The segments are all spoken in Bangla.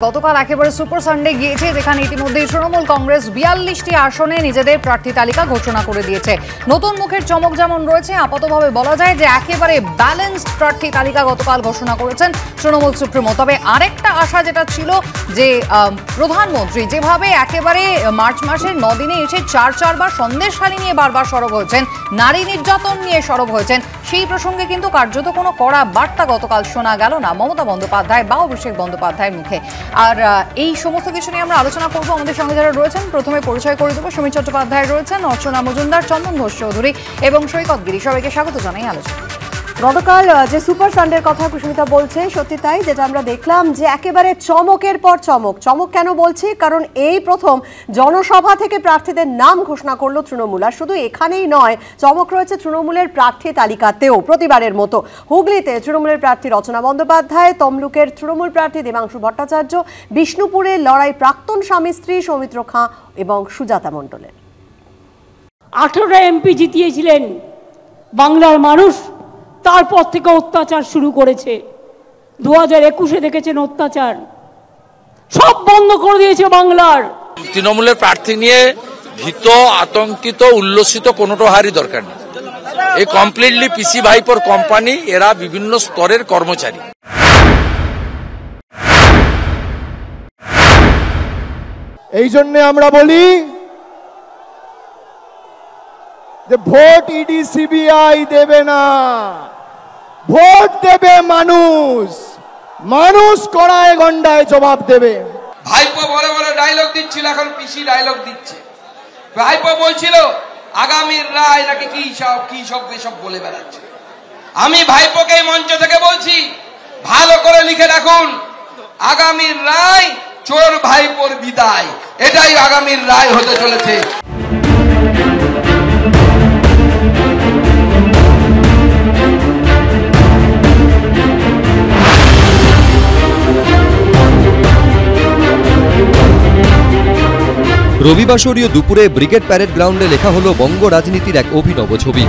গতকাল একেবারে সুপার সানডে গিয়েছে, যেখানে ইতিমধ্যে তৃণমূল কংগ্রেস 42টি আসনে নিজেদের প্রার্থী তালিকা ঘোষণা করে দিয়েছে। নতুন মুখের চমক যেমন রয়েছে, আপাতভাবে বলা যায় যে একেবারে ব্যালেন্সড প্রার্থী তালিকা গতকাল ঘোষণা করেছেন তৃণমূল সুপ্রিমো। তবে আরেকটা আশা যেটা ছিল যে প্রধানমন্ত্রী যেভাবে একেবারে মার্চ মাসের 9 দিনে এসে চারবার সন্দেশখালী নিয়ে বারবার সরব হয়েছেন, নারী নির্যাতন নিয়ে সরব হয়েছেন, সেই প্রসঙ্গে কিন্তু কার্যত কোনো কড়া বার্তা গতকাল শোনা গেল না মমতা বন্দ্যোপাধ্যায় বা অভিষেক বন্দ্যোপাধ্যায়ের মুখে। আর এই সমস্ত কিছু নিয়ে আমরা আলোচনা করব। আমাদের সঙ্গে যারা রয়েছেন, প্রথমে পরিচয় করে দেবো। সমীর চট্টোপাধ্যায় রয়েছেন, অর্চনা মজুমদার, চন্দন ঘোষ চৌধুরী এবং সৈকত গিরি। সবাইকে স্বাগত জানাই আলোচনা। গতকাল যে সুপার সানডের কথা কুসুমিতা বলছে, সত্যি তাই। যেটা আমরা দেখলাম যে একেবারে চমকের পর চমক। চমক কেন বলছি? কারণ এই প্রথম জনসভা থেকে প্রার্থীদের নাম ঘোষণা করলো তৃণমূল। আর শুধু এখানেই নয়, চমক রয়েছে তৃণমূলের প্রার্থী তালিকাতেও। প্রতিবারের মতো হুগলিতে তৃণমূলের প্রার্থী রচনা বন্দ্যোপাধ্যায়, তমলুকের তৃণমূল প্রার্থী দেবাংশু ভট্টাচার্য, বিষ্ণুপুরে লড়াই প্রাক্তন স্বামী স্ত্রী সৌমিত্র খাঁ এবং সুজাতা মণ্ডলের। 18টা এমপি জিতিয়েছিলেন বাংলার মানুষ, তারপর থেকে অত্যাচার শুরু করেছে। 2021-এ দেখেছেন অত্যাচার সব বন্ধ করে দিয়েছে বাংলার। তৃণমূলের প্রার্থী নিয়ে ভীত, আতঙ্কিত, উল্লসিত কোনোটা হারই দরকার নেই। এই কমপ্লিটলি পিসি ভাইপোর কোম্পানি, এরা বিভিন্ন স্তরের কর্মচারী। এই জন্য আমরা বলি যে ভোট ইডি সিবিআই দেবে না, ভোট দেবে মানুষ। মানুষ কড়ায় গন্ডায় জবাব দেবে। ভাইপো বড় বড় ডায়লগ দিচ্ছিল, এখন পিসি ডায়লগ দিচ্ছে। ভাইপো বলছিল আগামীর রায় নাকি কি সব এসব বলে বেড়াচ্ছে। আমি ভাইপোকে মঞ্চ থেকে বলছি, ভালো করে লিখে রাখুন, আগামীর রায় চোর ভাইপোর বিদায়। এটাই আগামীর রায় হতে চলেছে। রবিবাসরীয় দুপুরে ব্রিগেড প্যারেড গ্রাউন্ডে লেখা হলো বঙ্গ রাজনীতির এক অভিনব ছবি।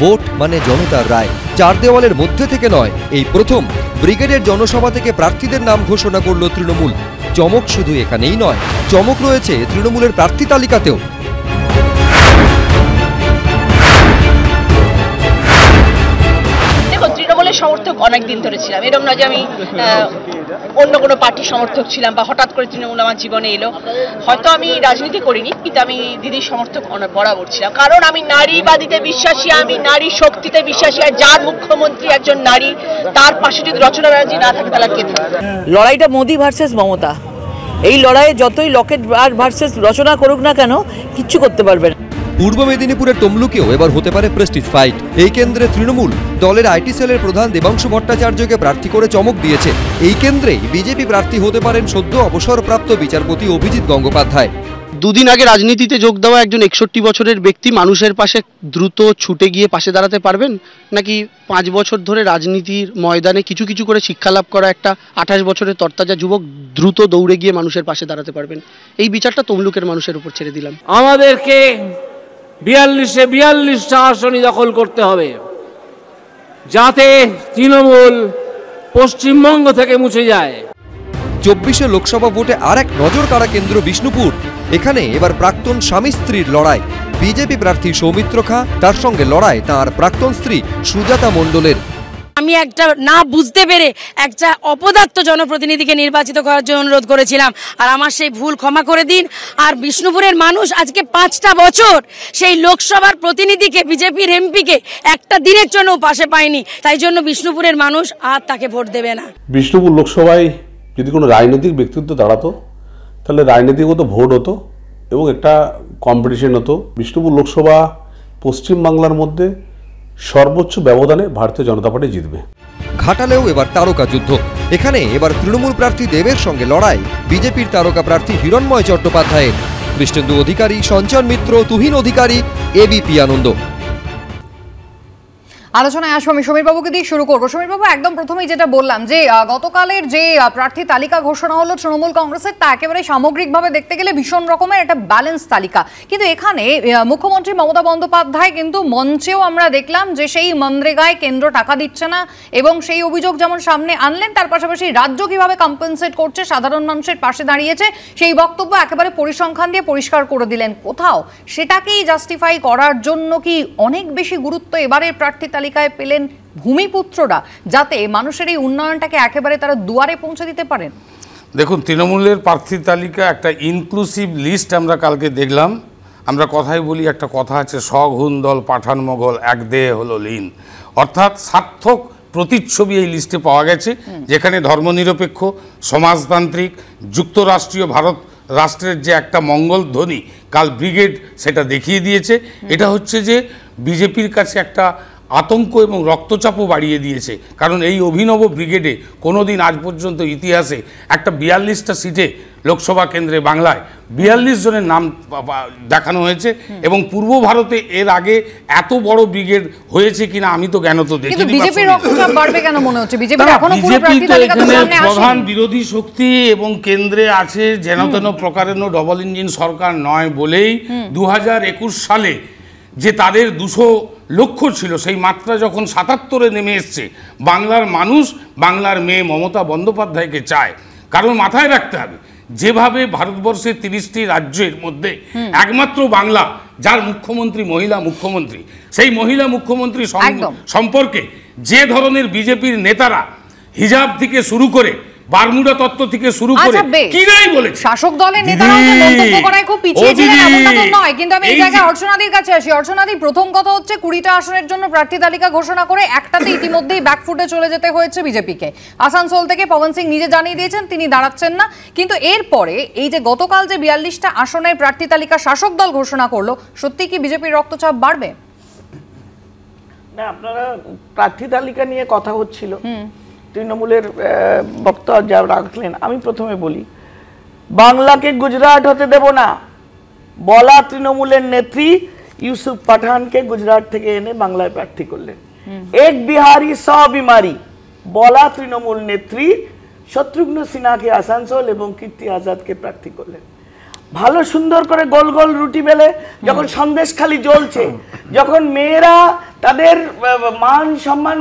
ভোট মানে জনতার রায়, চার দেওয়ালের মধ্যে থেকে নয়। এই প্রথম ব্রিগেডের জনসভা থেকে প্রার্থীদের নাম ঘোষণা করল তৃণমূল। চমক শুধু এখানেই নয়, চমক রয়েছে তৃণমূলের প্রার্থী তালিকাতেও। তৃণমূলের সমর্থক অনেকদিন ধরে ছিলাম, এরকম না যে আমি অন্য কোনো পার্টির সমর্থক ছিলাম বা হঠাৎ করে তৃণমূল আমার জীবনে এলো। হয়তো আমি রাজনীতি করিনি, কিন্তু আমি দিদির সমর্থক বরাবর ছিলাম। কারণ আমি নারীবাদীতে বিশ্বাসী, আমি নারী শক্তিতে বিশ্বাসী। আর যার মুখ্যমন্ত্রী একজন নারী, তার পাশে যদি রচনা ব্যানার্জি না থাকে তাহলে কে থাকে? লড়াইটা মোদি ভার্সেস মমতা। এই লড়াইয়ে যতই লকেট ভার্সেস রচনা করুক না কেন, কিচ্ছু করতে পারবে না। পূর্ব মেদিনীপুরের তমলুকেও এবার হতে পারে প্রেস্টিজ ফাইট। এই কেন্দ্রে তৃণমূল দলের আইটি সেলের প্রধান দেবাংশু ভট্টাচার্যকে প্রার্থী করে চমক দিয়েছে। এই কেন্দ্রেই বিজেপি প্রার্থী হতে পারেন সদ্য অবসরপ্রাপ্ত বিচারপতি অভিজিৎ গঙ্গোপাধ্যায়। দুদিন আগে রাজনীতিতে যোগ দেওয়া একজন 61 বছরের ব্যক্তি মানুষের পাশে দ্রুত ছুটে গিয়ে পাশে দাঁড়াতে পারবেন, নাকি 5 বছর ধরে রাজনীতির ময়দানে কিছু কিছু করে শিক্ষা লাভ করা একটা 28 বছরের তরতাজা যুবক দ্রুত দৌড়ে গিয়ে মানুষের পাশে দাঁড়াতে পারবেন? এই বিচারটা তমলুকের মানুষের উপর ছেড়ে দিলাম। আমাদেরকে 42টা আসনই দখল করতে হবে, যাতে তৃণমূল পশ্চিমবঙ্গ থেকে মুছে যায়। 24 লোকসভা ভোটে আর এক নজর কাড়া কেন্দ্র বিষ্ণুপুর। এখানে এবার প্রাক্তন স্বামী স্ত্রীর লড়াই। বিজেপি প্রার্থী সৌমিত্র খাঁ, তার সঙ্গে লড়াই তাঁর প্রাক্তন স্ত্রী সুজাতা মণ্ডলের। আমি একটা না বুঝতে পেরে একটা অপদার্থ জনপ্রতিনিধিকে নির্বাচিত করার জন্য অনুরোধ করেছিলাম, আর আমার সেই ভুল ক্ষমা করে দিন। আর বিষ্ণুপুরের মানুষ আজকে 5টা বছর সেই লোকসভার প্রতিনিধিকে, বিজেপির এমপিকে একটা দিনের জন্য পাশে পায়নি। তাই জন্য বিষ্ণুপুরের মানুষ আর তাকে ভোট দেবে না। বিষ্ণুপুর লোকসভায় যদি কোনো রাজনৈতিক ব্যক্তিত্ব দাঁড়াতো, তাহলে রাজনীতিগত ভোট হতো এবং একটা কম্পিটিশন হতো। বিষ্ণুপুর লোকসভা পশ্চিমবাংলার মধ্যে সর্বোচ্চ ব্যবধানে ভারতীয় জনতা পার্টি জিতবে। ঘাটালেও এবার তারকা যুদ্ধ। এখানে এবার তৃণমূল প্রার্থী দেবের সঙ্গে লড়াই বিজেপির তারকা প্রার্থী হিরণময় চট্টোপাধ্যায়ের। কৃষ্ণেন্দু অধিকারী, সঞ্চয়ন মিত্র, তুহিন অধিকারী, এবিপি আনন্দ। আলোচনায় আসবো। আমি সমীর বাবুকে দিয়ে শুরু করবো। সমীর বাবু, একদম প্রথমেই যেটা বললাম যে গতকালের যে প্রার্থী তালিকা ঘোষণা হলো তৃণমূল কংগ্রেসের, তা একেবারে সামগ্রিকভাবে দেখতে গেলে ভীষণ রকমের একটা ব্যালেন্স তালিকা। কিন্তু এখানে মুখ্যমন্ত্রী মমতা বন্দ্যোপাধ্যায় কিন্তু মঞ্চেও আমরা দেখলাম যে সেই মনরেগায় কেন্দ্র টাকা দিচ্ছে না, এবং সেই অভিযোগ যেমন সামনে আনলেন, তার পাশাপাশি রাজ্য কিভাবে কম্পেনসেট করছে, সাধারণ মানুষের পাশে দাঁড়িয়েছে, সেই বক্তব্য একেবারে পরিসংখ্যান দিয়ে পরিষ্কার করে দিলেন। কোথাও সেটাকেই জাস্টিফাই করার জন্য কি অনেক বেশি গুরুত্ব এবারের প্রার্থী তালিকায় পেলেন ভূমিপুত্ররা, যাতে মানুষের এই উন্নয়নটাকে একেবারে তারা দুয়ারে পৌঁছে দিতে পারেন? দেখুন, তৃণমূলের প্রার্থী তালিকা একটা ইনক্লুসিভ লিস্ট আমরা কালকে দেখলাম। আমরা কথাই বলি, একটা কথা আছে, সঘুন দল পাঠান মোগল এক দেহে হলো লীন। অর্থাৎ সার্থক প্রতিচ্ছবি এই লিস্টে পাওয়া গেছে, যেখানে ধর্মনিরপেক্ষ, সমাজতান্ত্রিক, যুক্তরাষ্ট্রীয় ভারত রাষ্ট্রের যে একটা মঙ্গল ধ্বনি কাল ব্রিগেড সেটা দেখিয়ে দিয়েছে। এটা হচ্ছে যে বিজেপির কাছে একটা আতঙ্ক এবং রক্তচাপও বাড়িয়ে দিয়েছে, কারণ এই অভিনব ব্রিগেডে কোনোদিন আজ পর্যন্ত ইতিহাসে একটা 42টা সিটে লোকসভা কেন্দ্রে বাংলায় 42 জনের নাম দেখানো হয়েছে, এবং পূর্ব ভারতে এর আগে এত বড় ব্রিগেড হয়েছে কিনা আমি তো জ্ঞান তো দেখিনি। বিজেপির রক্তচাপ বাড়বে কেন মনে হচ্ছে? বিজেপি তো এখানে প্রধান বিরোধী শক্তি এবং কেন্দ্রে আছে যেন তেন প্রকারের ডবল ইঞ্জিন সরকার নয় বলেই 2021 সালে যে তাদের 200 লক্ষ ছিল, সেই মাত্রা যখন 77-এ নেমে এসছে, বাংলার মানুষ বাংলার মেয়ে মমতা বন্দ্যোপাধ্যায়কে চায়। কারণ মাথায় রাখতে হবে, যেভাবে ভারতবর্ষের 30টি রাজ্যের মধ্যে একমাত্র বাংলা যার মুখ্যমন্ত্রী মহিলা মুখ্যমন্ত্রী, সেই মহিলা মুখ্যমন্ত্রী সম্পর্কে যে ধরনের বিজেপির নেতারা হিজাব থেকে শুরু করে বারমুডা তত্ত্ব থেকে শুরু করে কি নাই বলেছে, শাসক দলের নেতারাও তো মন্তব্য করায় খুব পিছিয়ে ছিলেন এমনটা তো নয়। কিন্তু আমি এই জায়গায় অর্চনাদির কাছে আসি। অর্চনাদি, প্রথম কথা হচ্ছে 20টা আসনের জন্য প্রার্থী তালিকা ঘোষণা করে একটাতে ইতিমধ্যেই ব্যাকফুটে চলে যেতে হয়েছে বিজেপিকে। আসানসোল থেকে পবন সিং নিজে জানিয়ে দিয়েছেন তিনি দাঁড়াচ্ছেন না। কিন্তু এরপরে এই যে গতকাল যে 42টা আসনের প্রার্থী তালিকা শাসক দল ঘোষণা করলো, সত্যি কি বিজেপির রক্তচাপ বাড়বে? না, আপনারা প্রার্থী তালিকা নিয়ে কথা হচ্ছিল, তৃণমূলের বক্তা যা রাখলেন, আমি প্রথমে বলি, বাংলাকে গুজরাট হতে দেব না বলা তৃণমূলের নেত্রী ইউসুফ পাঠানকে গুজরাট থেকে এনে বাংলায় প্রার্থী করলেন। এক বিহারি সব বিমারি বলা তৃণমূল নেত্রী শত্রুঘ্ন সিনহাকে আসানসোল এবং কীর্তি আজাদকে প্রার্থী করলেন। ভালো সুন্দর করে গোল গোল রুটি বেলে যখন সন্দেশখালি জ্বলছে, যখন মেয়েরা তাদের মান সম্মান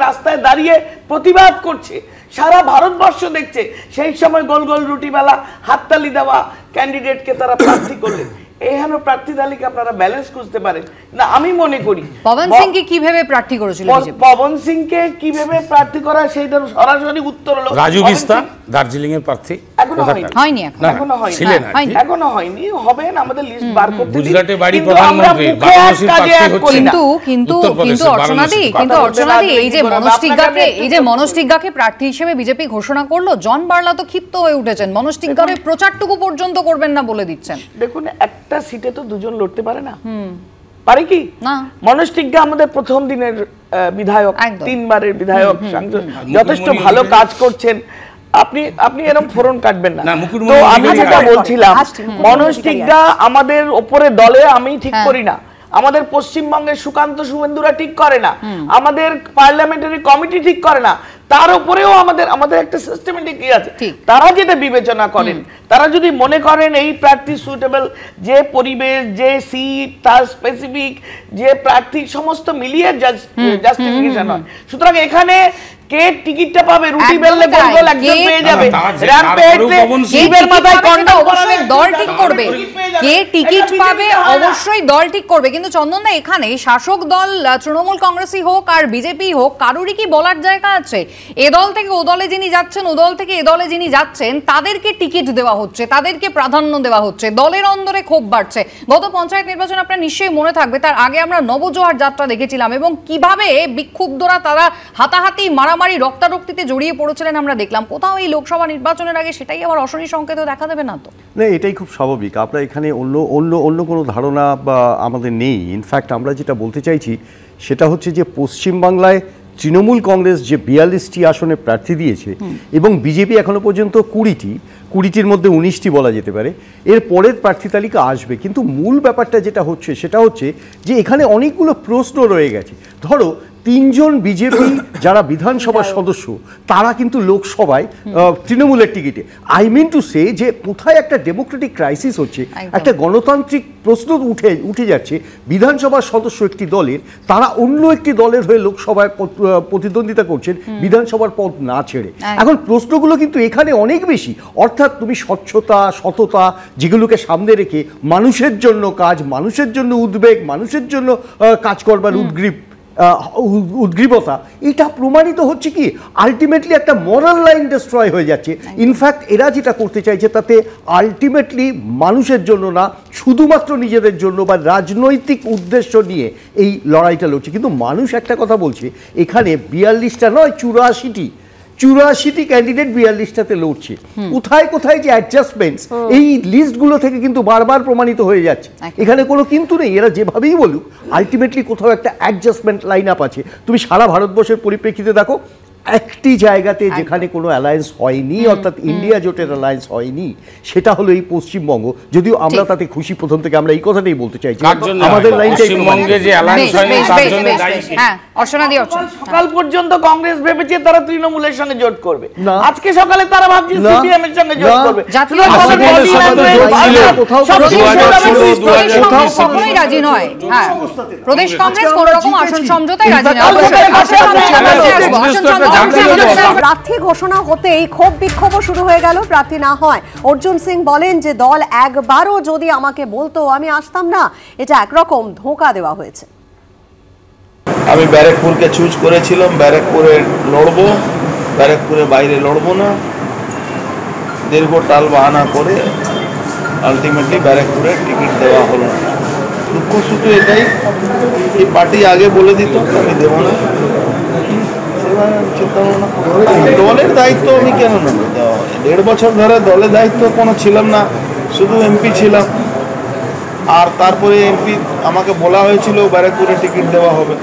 রাস্তায় দাঁড়িয়ে প্রতিবাদ করছে, সারা ভারতবর্ষ দেখছে, সেই সময় গোল গোল রুটি বেলা হাততালি দেওয়া ক্যান্ডিডেটকে তারা প্রার্থী করলেন। এইখানে প্রার্থী তালিকা আপনারা ব্যালেন্স খুঁজতে পারেন না। আমি মনে করি পবন সিংকে কিভাবে প্রার্থী করেছিল বিজেপি, পবন সিংকে কিভাবে প্রার্থী করা সেইটার সরাসরি উত্তর হলো রাজু বিস্তা দার্জিলিং এর প্রার্থী। এখনো হয়নি, এখনো হয়নি, হবে না, আমাদের লিস্ট বার করতে। গুজরাটে বাড়ি প্রধানমন্ত্রী, বারাণসীর প্রার্থী হচ্ছে। কিন্তু অর্চনাদি, এই যে মনোজ টিগ্গাকে প্রার্থী হিসেবে বিজেপি ঘোষণা করলো, জন বার্লা তো ক্ষিপ্ত হয়ে উঠেছেন। মনোজ টিগ্গার প্রচারটুকু পর্যন্ত করবেন না বলে দিচ্ছেন। দেখুন, একটা সিটে তো দুজন লড়তে পারে না, পারে কি না? মনোজ টিগ্গা আমাদের প্রথম দিনের বিধায়ক, 3 বারের বিধায়ক, যথেষ্ট ভালো কাজ করছেন। আপনি এরকম ফোরন কাটবেন না। তো আমি যেটা বলছিলাম, মনোজ টিগ্গা আমাদের ওপরে দলে আমি ঠিক করি না, আমাদের পশ্চিমবঙ্গের সুকান্ত শুভেন্দুরা ঠিক করে না, আমাদের পার্লামেন্টারি কমিটি ঠিক করে না, তার উপরেও আমাদের একটা সিস্টেমেটিক কি আছে, তারা যেটা বিবেচনা করেন, তারা যদি মনে করেন এই প্রার্থী সুইটেবল, যে পরিবেশ, যে সিট, তার স্পেসিফিক যে প্রার্থী, সমস্ত মিলিয়ে জাস্টিফিকেশন হয়। সুতরাং এখানে কে টিকিটটা পাবে, রুটি বেললে গোল গোল একজন পেয়ে যাবে, শিবের মাথায় কন্ডা, অবশ্যই দল ঠিক করবে কে টিকিট পাবে, অবশ্যই দল ঠিক করবে। কিন্তু চন্দনদা, এখানে শাসক দল তৃণমূল কংগ্রেসই হোক আর বিজেপি হোক, কারোরই কি বলার জায়গা আছে? এ দল থেকে ও দলে যিনি যাচ্ছেন, ও দল থেকে এ দলে যিনি যাচ্ছেন, তাদেরকে টিকিট দেওয়া হচ্ছে, তাদেরকে প্রাধান্য দেওয়া হচ্ছে, দলের অন্দরে ক্ষোভ বাড়ছে। গত পঞ্চায়েত নির্বাচন আপনার নিশ্চয়ই মনে থাকবে, তার আগে আমরা নবজোয়ার যাত্রা দেখেছিলাম, এবং কিভাবে বিক্ষুব্ধরা তারা হাতাহাতি, মারামারি, রক্তারক্তিতে জড়িয়ে পড়েছিলেন আমরা দেখলাম। কোথাও এই লোকসভা নির্বাচনের আগে সেটাই আবার অশনি সংকেত দেখা দেবে না তো? না, এটাই খুব স্বাভাবিক। আমরা এখানে অন্য কোনো ধারণা বা আমাদের নেই। ইনফ্যাক্ট আমরা যেটা বলতে চাইছি সেটা হচ্ছে যে পশ্চিমবাংলায় তৃণমূল কংগ্রেস যে 42টি আসনে প্রার্থী দিয়েছে এবং বিজেপি এখনো পর্যন্ত 20টি, 20টির মধ্যে 19টি বলা যেতে পারে, এর পরের প্রার্থী তালিকা আসবে। কিন্তু মূল ব্যাপারটা যেটা হচ্ছে সেটা হচ্ছে যে এখানে অনেকগুলো প্রশ্ন রয়ে গেছে। ধরো 3 জন বিজেপি যারা বিধানসভার সদস্য তারা কিন্তু লোকসভায় তৃণমূলের টিকিটে, আই মিন টু সে যে কোথায় একটা ডেমোক্রেটিক ক্রাইসিস হচ্ছে, একটা গণতান্ত্রিক প্রশ্ন উঠে যাচ্ছে। বিধানসভার সদস্য একটি দলের, তারা অন্য একটি দলের হয়ে লোকসভায় প্রতিদ্বন্দ্বিতা করছেন বিধানসভার পদ না ছেড়ে। এখন প্রশ্নগুলো কিন্তু এখানে অনেক বেশি, অর্থাৎ তুমি স্বচ্ছতা, সততা যেগুলোকে সামনে রেখে মানুষের জন্য কাজ, মানুষের জন্য উদ্বেগ, মানুষের জন্য কাজ করবার উদ্গ্রীবতা, এটা প্রমাণিত হচ্ছে কি আলটিমেটলি একটা মরাল লাইন ডিস্ট্রয় হয়ে যাচ্ছে। ইনফ্যাক্ট এরা যেটা করতে চাইছে তাতে আলটিমেটলি মানুষের জন্য না, শুধুমাত্র নিজেদের জন্য বা রাজনৈতিক উদ্দেশ্য নিয়ে এই লড়াইটা লড়ছে। কিন্তু মানুষ একটা কথা বলছে, এখানে 42টা নয় 84টি ক্যান্ডিডেট 42টাতে লড়ছে। কোথায় কোথায় যে অ্যাডজাস্টমেন্টস এই লিস্টগুলো থেকে কিন্তু বারবার প্রমাণিত হয়ে যাচ্ছে। এখানে কোনো কিন্তু নেই, এরা যেভাবেই বলুক আলটিমেটলি কোথাও একটা অ্যাডজাস্টমেন্ট লাইন আপ আছে। তুমি সারা ভারতবর্ষের পরিপ্রেক্ষিতে দেখো, একটি জায়গাতে যেখানে কোনো অ্যালায়েন্স হয়নি, অর্থাৎ ইন্ডিয়া জোটের অ্যালায়েন্স হয়নি, সেটা হলো এই পশ্চিমবঙ্গ। যদিও আমরা তাতে খুশি, প্রথম থেকে আমরা এই কথাটাই বলতে চাইছি, আমাদের লাইনটাই সকাল পর্যন্ত কংগ্রেস ভেবেছে তারা তৃণমূলের সঙ্গে জোট করবে, আজকে সকালে তারা ভাবছে সিপিএম এর সঙ্গে জোট করবে। রাজি নয়, প্রদেশ কংগ্রেস কোন রকম আসন সমঝোতায় রাজি নয়। প্রার্থী ঘোষণা হতেই ক্ষোভ বিক্ষোভ শুরু হয়ে গেল। প্রার্থী না হয় অর্জুন সিং বলেন যে দল একবারও যদি আমাকে বলতো আমি আসতাম না, এটা একরকম ধোঁকা দেওয়া হয়েছে। আমি ব্যারাকপুরকে চুজ করেছিলাম, ব্যারাকপুরে লড়বো, ব্যারাকপুরে বাইরে লড়বো না। দীর্ঘ টাল বাহানা করে আলটিমেটলি ব্যারাকপুরে টিকিট দেওয়া হলো না। দুঃখ শুধু এটাই, এই পার্টি আগে বলে দিত আমি দেবো না, চিন্তা ভাবনা দলের দায়িত্ব আমি কেন নেব? 1.5 বছর ধরে দলের দায়িত্ব কোনো ছিলাম না, শুধু এমপি ছিলাম। আর তারপরে এমপি আমাকে বলা হয়েছিল ব্যারাকপুরে টিকিট দেওয়া হবে,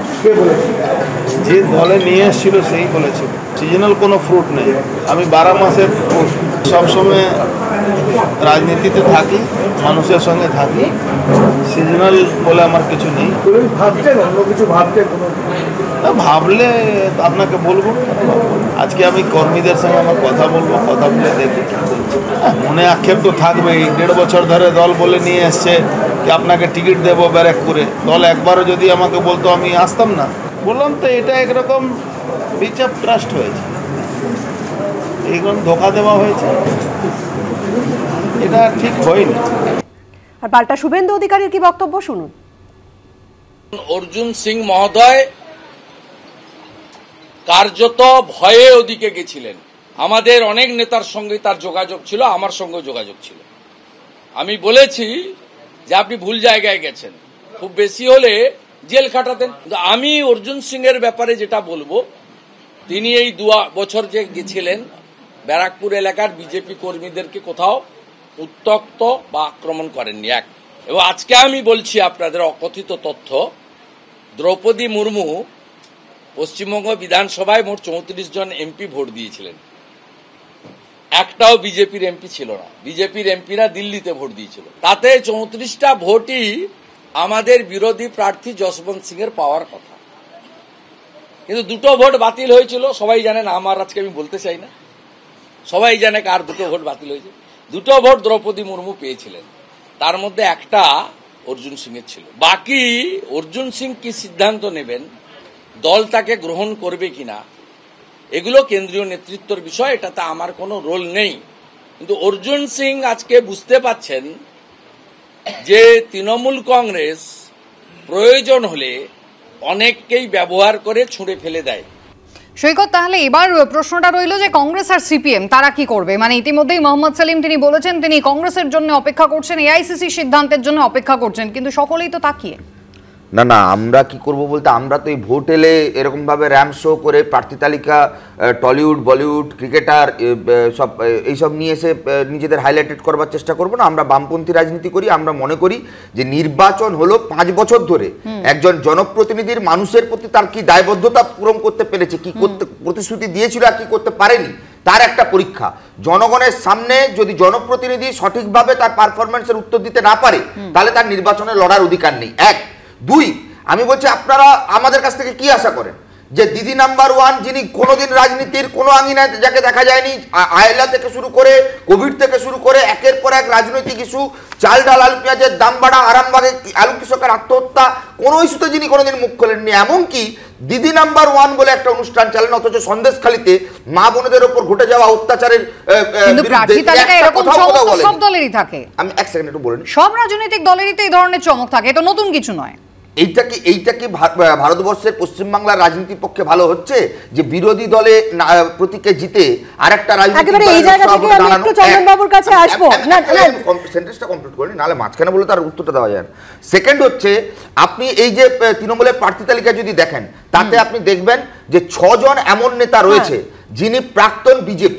যে দলে নিয়ে এসেছিল সেই বলেছিল। সিজনাল কোনো ফ্রুট নেই, আমি 12 মাসের ফ্রুট। সবসময় রাজনীতিতে থাকি, মানুষের সঙ্গে থাকি, সিজনাল বলে আমার কিছু নেই। ভাবছেন অন্য কিছু? ভাবলে আপনাকে বলবো। আজকে আমি কর্মীদের সঙ্গে আমার কথা বলবো, কথা বলে দেখি। মনে আক্ষেপ তো থাকবেই, 1.5 বছর ধরে দল বলে নিয়ে এসছে কি আপনাকে টিকিট দেবো ব্যারাকপুরে। দল একবারও যদি আমাকে বলতো আমি আসতাম না। বললাম তো এটা একরকম ব্রিচ অফ ট্রাস্ট হয়েছে, এইরকম ধোঁকা দেওয়া হয়েছে, এটা ঠিক হয়নি। আর পাল্টা শুভেন্দু অধিকারীর কি বক্তব্য শুনুন। অর্জুন সিং মহোদয় কার্যত ভয়ে ওদিকে গেছিলেন। আমাদের অনেক নেতার সঙ্গে তার যোগাযোগ ছিল, আমার সঙ্গে যোগাযোগ ছিল। আমি বলেছি যে আপনি ভুল জায়গায় গেছেন, খুব বেশি হলে জেল খাটাতেন। আমি অর্জুন সিং এর ব্যাপারে যেটা বলবো, তিনি এই 2 বছর যে গেছিলেন ব্যারাকপুর এলাকার বিজেপি কর্মীদেরকে কোথাও উত্ত্যক্ত বা আক্রমণ করেননি। এবং আজকে আমি বলছি আপনাদের অকথিত তথ্য, দ্রৌপদী মুর্মু পশ্চিমবঙ্গ বিধানসভায় মোট 34 জন এমপি ভোট দিয়েছিলেন, একটাও বিজেপির এমপি ছিল না। বিজেপির এমপিরা দিল্লিতে ভোট দিয়েছিল, তাতে 34টা ভোটই আমাদের বিরোধী প্রার্থী যশবন্ত সিং এর পাওয়ার কথা। কিন্তু 2টো ভোট বাতিল হয়েছিল, সবাই জানেন, আমার আজকে আমি বলতে চাই না, সবাই জানে কার 2টো ভোট বাতিল হয়েছে। 2টো ভোট দ্রৌপদী মুর্মু পেয়েছিলেন, তার মধ্যে একটা অর্জুন সিং এর ছিল। বাকি অর্জুন সিং কি সিদ্ধান্ত নেবেন, দল তাকে গ্রহণ করবে কিনা, এগুলো কেন্দ্রীয় নেতৃত্বের বিষয়, এটাতে আমার কোনো রোল নেই। কিন্তু অর্জুন সিং আজকে বুঝতে পাচ্ছেন যে তৃণমূল কংগ্রেস প্রয়োজন হলে অনেককেই ব্যবহার করে ছুঁড়ে ফেলে দেয়। সৈকত, তাহলে এবার প্রশ্নটা রইল যে কংগ্রেস আর সিপিএম তারা কি করবে? মানে ইতিমধ্যেই মোহাম্মদ সেলিম তিনি বলেছেন তিনি কংগ্রেসের জন্য অপেক্ষা করছেন, এআইসিসি সিদ্ধান্তের জন্য অপেক্ষা করছেন, কিন্তু সকলেই তো তাকিয়ে। না আমরা কি করব বলতে, আমরা তো এই ভোট এলে এরকমভাবে র্যাম্প শো করে প্রার্থী তালিকা টলিউড বলিউড ক্রিকেটার সব এইসব নিয়ে এসে নিজেদের হাইলাইটেড করবার চেষ্টা করব না। আমরা বামপন্থী রাজনীতি করি, আমরা মনে করি যে নির্বাচন হলো 5 বছর ধরে একজন জনপ্রতিনিধির মানুষের প্রতি তার কি দায়বদ্ধতা পূরণ করতে পেরেছে, কি করতে প্রতিশ্রুতি দিয়েছিল আর কি করতে পারেনি, তার একটা পরীক্ষা। জনগণের সামনে যদি জনপ্রতিনিধি সঠিকভাবে তার পারফরমেন্সের উত্তর দিতে না পারে তাহলে তার নির্বাচনে লড়ার অধিকার নেই। 1 2 আমি বলছি আপনারা আমাদের কাছ থেকে কি আশা করেন যে দিদি নাম্বার 1 যিনি কোনোদিন রাজনীতির কোনো আঙিনায় যাকে দেখা যায়নি, আয়লা থেকে শুরু করে কোভিড থেকে শুরু করে একের পর এক রাজনৈতিক ইস্যু, চাল ডাল আলু পেঁয়াজের দাম বাড়া, আরামবাগে আলু কৃষকের আত্মহত্যা, কোনো ইস্যুতে যিনি কোনোদিন মুখ খোলেননি, এমনকি দিদি নাম্বার 1 বলে একটা অনুষ্ঠান চালান, অথচ সন্দেশখালীতে মা বোনদের উপর ঘটে যাওয়া অত্যাচারের সব দলেরই থাকে। আমি এক সেকেন্ড একটু বলেন, সব রাজনৈতিক দলেরই তো এই ধরনের চমক থাকে, এটা নতুন কিছু নয়। এইটা কি ভারতবর্ষের পশ্চিমবাংলার রাজনীতির পক্ষে ভালো হচ্ছে যে বিরোধী দলে প্রতীকে জিতে আরেকটা সেন্টেন্সটা কমপ্লিট করেন, নাহলে মাঝখানে বলে তার উত্তরটা দেওয়া যায় না। সেকেন্ড হচ্ছে আপনি এই যে তৃণমূলের প্রার্থী তালিকা যদি দেখেন তাতে আপনি দেখবেন যে 6 জন এমন নেতা রয়েছে যিনি প্রাক্তন বিজেপি,